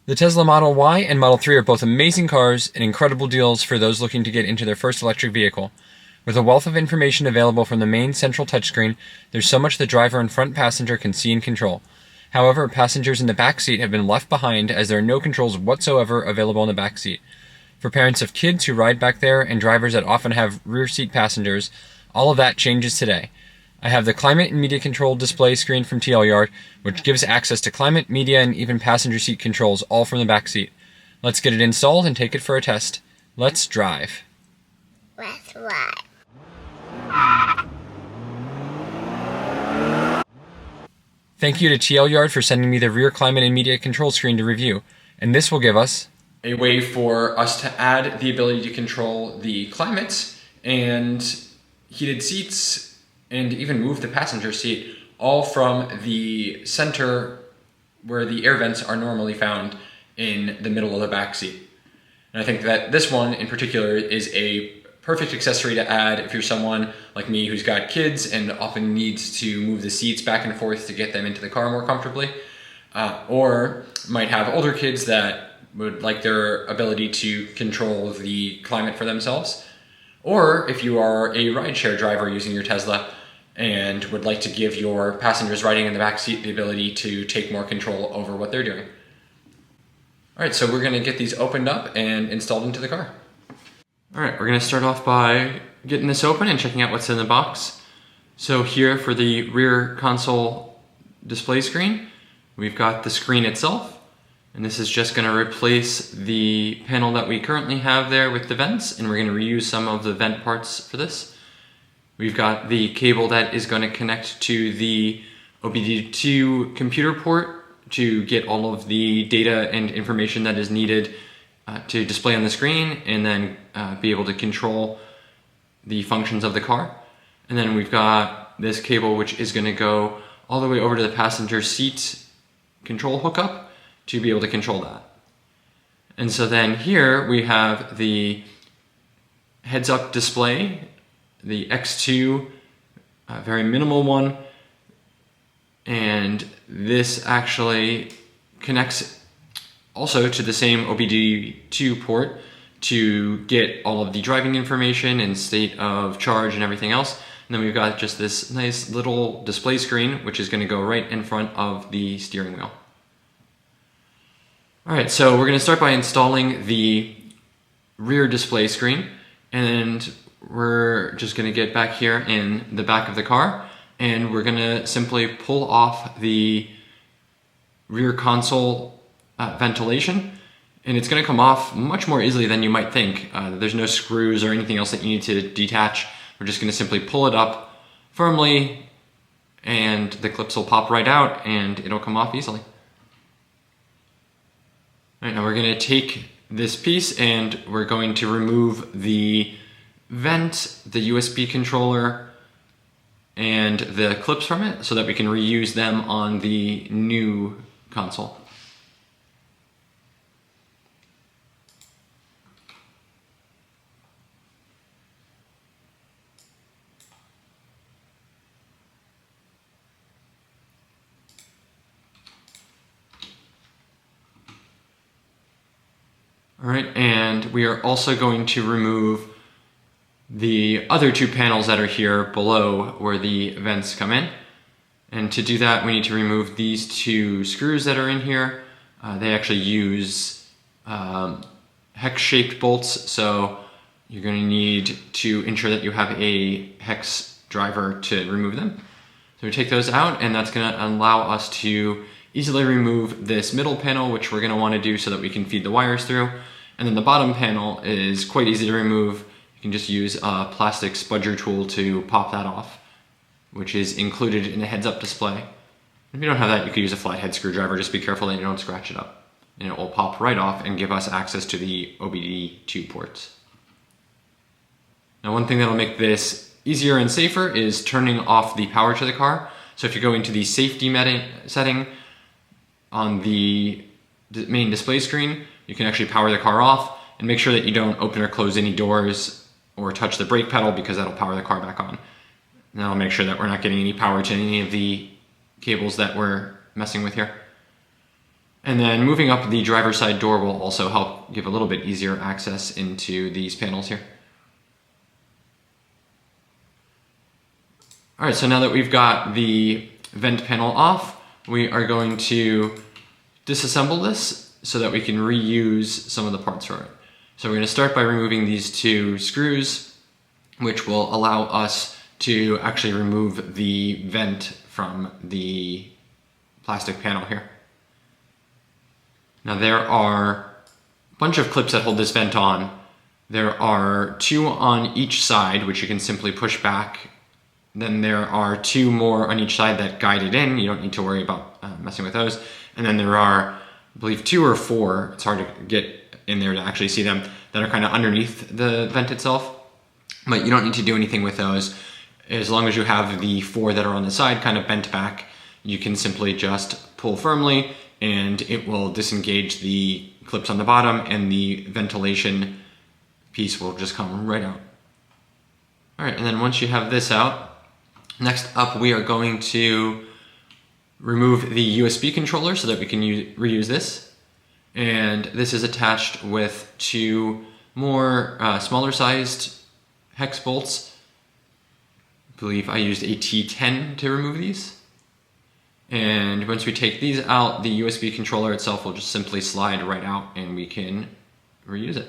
The Tesla Model Y and Model 3 are both amazing cars and incredible deals for those looking to get into their first electric vehicle. With a wealth of information available from the main central touchscreen, there's so much the driver and front passenger can see and control. However, passengers in the back seat have been left behind as there are no controls whatsoever available in the back seat. For parents of kids who ride back there and drivers that often have rear seat passengers, all of that changes today. I have the climate and media control display screen from TLYard, which gives access to climate, media, and even passenger seat controls, all from the back seat. Let's get it installed and take it for a test. Let's drive. Let's ride. Thank you to TLYard for sending me the rear climate and media control screen to review, and this will give us a way for us to add the ability to control the climate and heated seats and even move the passenger seat, all from the center where the air vents are normally found in the middle of the back seat. And I think that this one in particular is a perfect accessory to add if you're someone like me who's got kids and often needs to move the seats back and forth to get them into the car more comfortably, or might have older kids that would like their ability to control the climate for themselves, or if you are a rideshare driver using your Tesla and would like to give your passengers riding in the back seat the ability to take more control over what they're doing. All right, so we're gonna get these opened up and installed into the car. All right, we're gonna start off by getting this open and checking out what's in the box. So here for the rear console display screen, we've got the screen itself, and this is just gonna replace the panel that we currently have there with the vents, and we're gonna reuse some of the vent parts for this. We've got the cable that is going to connect to the OBD2 computer port to get all of the data and information that is needed to display on the screen, and then be able to control the functions of the car. And then we've got this cable which is going to go all the way over to the passenger seat control hookup to be able to control that. And so then here we have the heads-up display, the X2, very minimal one, and this actually connects also to the same OBD2 port to get all of the driving information and state of charge and everything else. And then we've got just this nice little display screen which is going to go right in front of the steering wheel. Alright, so we're going to start by installing the rear display screen, and we're just going to get back here in the back of the car, and we're going to simply pull off the rear console ventilation, and it's going to come off much more easily than you might think. There's no screws or anything else that you need to detach. We're just going to simply pull it up firmly, and the clips will pop right out and it'll come off easily. All right, now we're going to take this piece and we're going to remove the vent, the USB controller, and the clips from it so that we can reuse them on the new console. All right, and we are also going to remove the other two panels that are here below where the vents come in. And to do that, we need to remove these two screws that are in here. They actually use hex-shaped bolts, so you're going to need to ensure that you have a hex driver to remove them. So we take those out, and that's going to allow us to easily remove this middle panel, which we're going to want to do so that we can feed the wires through. And then the bottom panel is quite easy to remove. You can just use a plastic spudger tool to pop that off, which is included in the heads-up display. If you don't have that, you could use a flathead screwdriver. Just be careful that you don't scratch it up. And it will pop right off and give us access to the OBD2 ports. Now, one thing that'll make this easier and safer is turning off the power to the car. So if you go into the safety setting on the main display screen, you can actually power the car off, and make sure that you don't open or close any doors or touch the brake pedal, because that'll power the car back on. And that'll make sure that we're not getting any power to any of the cables that we're messing with here. And then moving up the driver's side door will also help give a little bit easier access into these panels here. All right, so now that we've got the vent panel off, we are going to disassemble this so that we can reuse some of the parts for it. So we're going to start by removing these two screws, which will allow us to actually remove the vent from the plastic panel here. Now there are a bunch of clips that hold this vent on. There are two on each side, which you can simply push back. Then there are two more on each side that guide it in. You don't need to worry about messing with those. And then there are, I believe, 2 or 4, it's hard to get in there to actually see them, that are kind of underneath the vent itself. But you don't need to do anything with those. As long as you have the 4 that are on the side kind of bent back, you can simply just pull firmly and it will disengage the clips on the bottom and the ventilation piece will just come right out. All right, and then once you have this out, next up we are going to remove the USB controller so that we can reuse this. And this is attached with 2 more smaller sized hex bolts. I believe I used a T10 to remove these. And once we take these out, the USB controller itself will just simply slide right out and we can reuse it.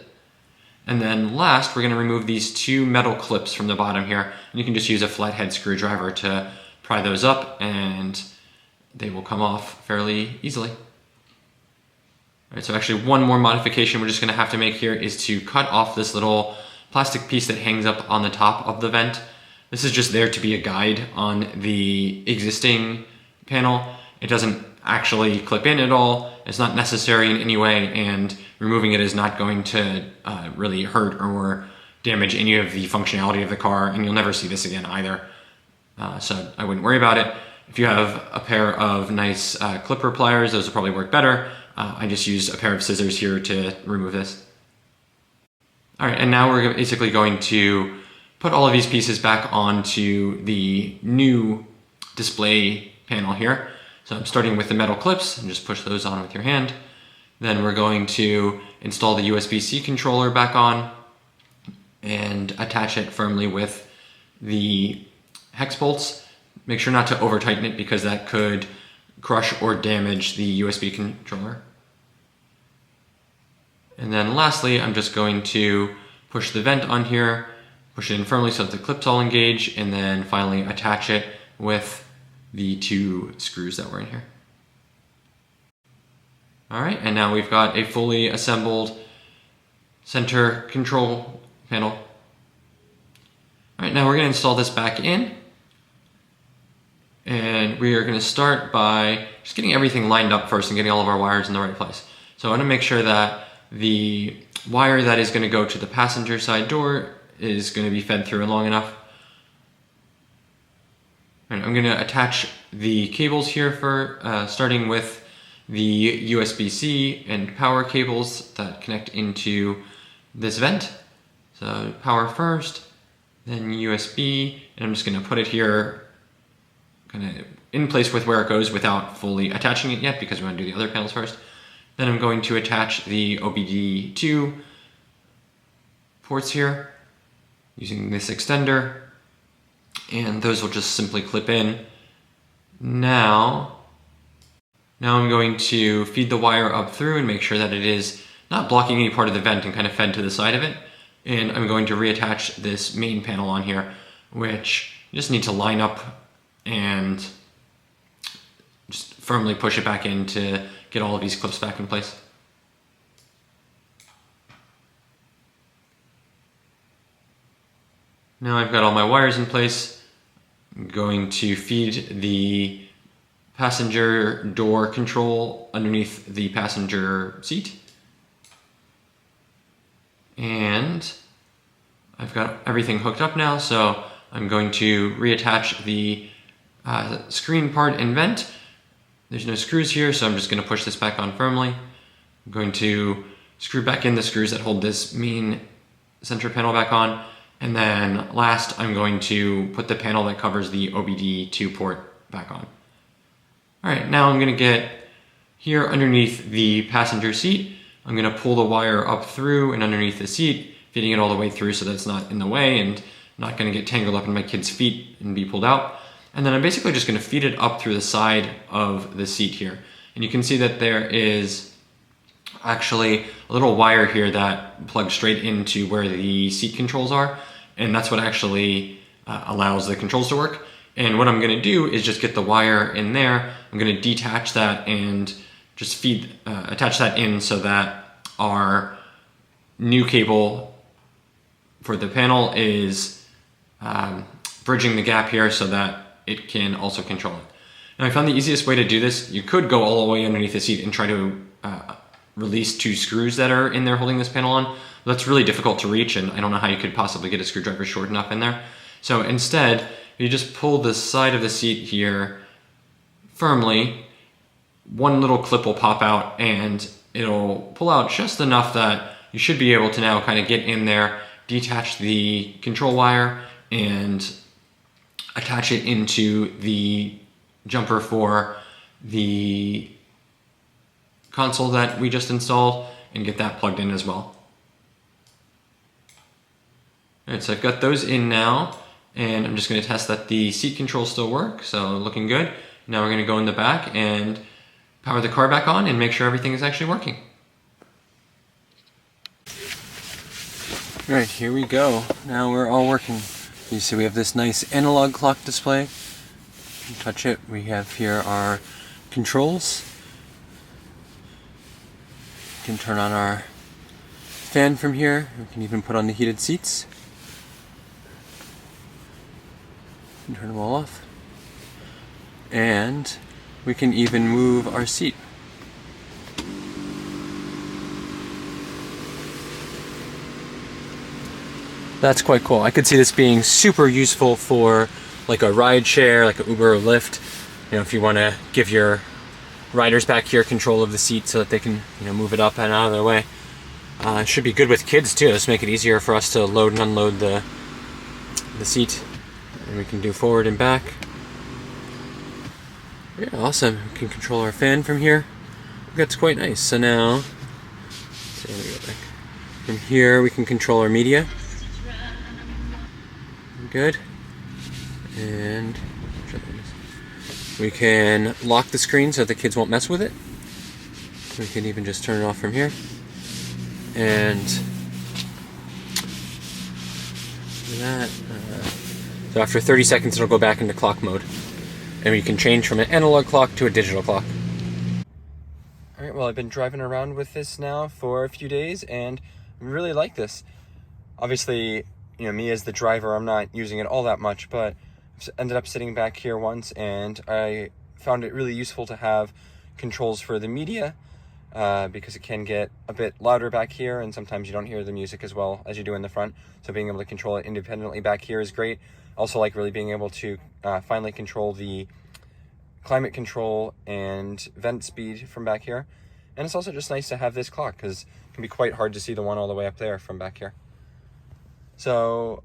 And then last, we're going to remove these 2 metal clips from the bottom here. And you can just use a flathead screwdriver to pry those up and they will come off fairly easily. All right, so actually one more modification we're just going to have to make here is to cut off this little plastic piece that hangs up on the top of the vent. This is just there to be a guide on the existing panel. It doesn't actually clip in at all. It's not necessary in any way, and removing it is not going to really hurt or damage any of the functionality of the car, and you'll never see this again either. So I wouldn't worry about it. If you have a pair of nice clipper pliers, those will probably work better. I just used a pair of scissors here to remove this. All right, and now we're basically going to put all of these pieces back onto the new display panel here. So I'm starting with the metal clips and just push those on with your hand. Then we're going to install the USB-C controller back on and attach it firmly with the hex bolts. Make sure not to over tighten it because that could crush or damage the USB controller. And then lastly, I'm just going to push the vent on here, push it in firmly so that the clips all engage, and then finally attach it with the 2 screws that were in here. All right, and now we've got a fully assembled center control panel. All right, now we're going to install this back in. And we are going to start by just getting everything lined up first and getting all of our wires in the right place. So I want to make sure that the wire that is going to go to the passenger side door is going to be fed through long enough. And I'm going to attach the cables here for starting with the USB-C and power cables that connect into this vent. So power first, then USB, and I'm just going to put it here kind of in place with where it goes without fully attaching it yet because we want to do the other panels first. Then I'm going to attach the OBD2 ports here using this extender, and those will just simply clip in. Now I'm going to feed the wire up through and make sure that it is not blocking any part of the vent and kind of fed to the side of it. And I'm going to reattach this main panel on here, which you just need to line up and just firmly push it back in to get all of these clips back in place. Now I've got all my wires in place. I'm going to feed the passenger door control underneath the passenger seat. And I've got everything hooked up now, so I'm going to reattach the screen part and vent. There's no screws here, so I'm just going to push this back on firmly. I'm going to screw back in the screws that hold this main center panel back on. And then last, I'm going to put the panel that covers the OBD2 port back on. All right, now I'm going to get here underneath the passenger seat, I'm going to pull the wire up through and underneath the seat, feeding it all the way through so that it's not in the way and not going to get tangled up in my kid's feet and be pulled out. And then I'm basically just going to feed it up through the side of the seat here. And you can see that there is actually a little wire here that plugs straight into where the seat controls are. And that's what actually allows the controls to work. And what I'm going to do is just get the wire in there. I'm going to detach that and just attach that in so that our new cable for the panel is bridging the gap here so that it can also control it. Now I found the easiest way to do this, you could go all the way underneath the seat and try to release 2 screws that are in there holding this panel on. That's really difficult to reach, and I don't know how you could possibly get a screwdriver short enough in there. So instead, you just pull the side of the seat here firmly, one little clip will pop out and it'll pull out just enough that you should be able to now kind of get in there, detach the control wire, and attach it into the jumper for the console that we just installed and get that plugged in as well. Alright, so I've got those in now, and I'm just going to test that the seat controls still work, so looking good. Now we're going to go in the back and power the car back on and make sure everything is actually working. Alright, here we go. Now we're all working. You see we have this nice analog clock display. You can touch it. We have here our controls. We can turn on our fan from here. We can even put on the heated seats. And turn them all off. And we can even move our seat. That's quite cool. I could see this being super useful for like a ride share, like an Uber or Lyft. You know, if you want to give your riders back here control of the seat so that they can, you know, move it up and out of their way. It should be good with kids too. Just make it easier for us to load and unload the seat. And we can do forward and back. Yeah, awesome. We can control our fan from here. That's quite nice. So now, so let me go back. From here we can control our media. Good. And we can lock the screen so that the kids won't mess with it. We can even just turn it off from here. And that. So after 30 seconds it'll go back into clock mode. And we can change from an analog clock to a digital clock. Alright, well I've been driving around with this now for a few days and I really like this. Obviously, you know, me as the driver, I'm not using it all that much, but I ended up sitting back here once and I found it really useful to have controls for the media because it can get a bit louder back here and sometimes you don't hear the music as well as you do in the front. So being able to control it independently back here is great. Also like really being able to finally control the climate control and vent speed from back here. And it's also just nice to have this clock because it can be quite hard to see the one all the way up there from back here. So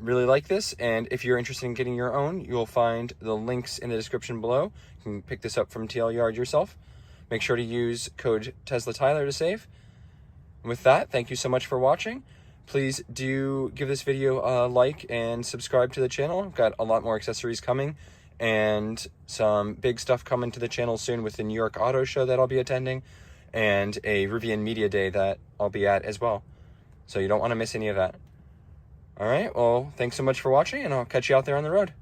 really like this, and if you're interested in getting your own, you'll find the links in the description below. You can pick this up from TLYard yourself. Make sure to use code TeslaTyler to save. And with that, thank you so much for watching. Please do give this video a like and subscribe to the channel. I've got a lot more accessories coming and some big stuff coming to the channel soon with the New York Auto Show that I'll be attending and a Rivian Media Day that I'll be at as well. So you don't want to miss any of that. All right, well, thanks so much for watching, and I'll catch you out there on the road.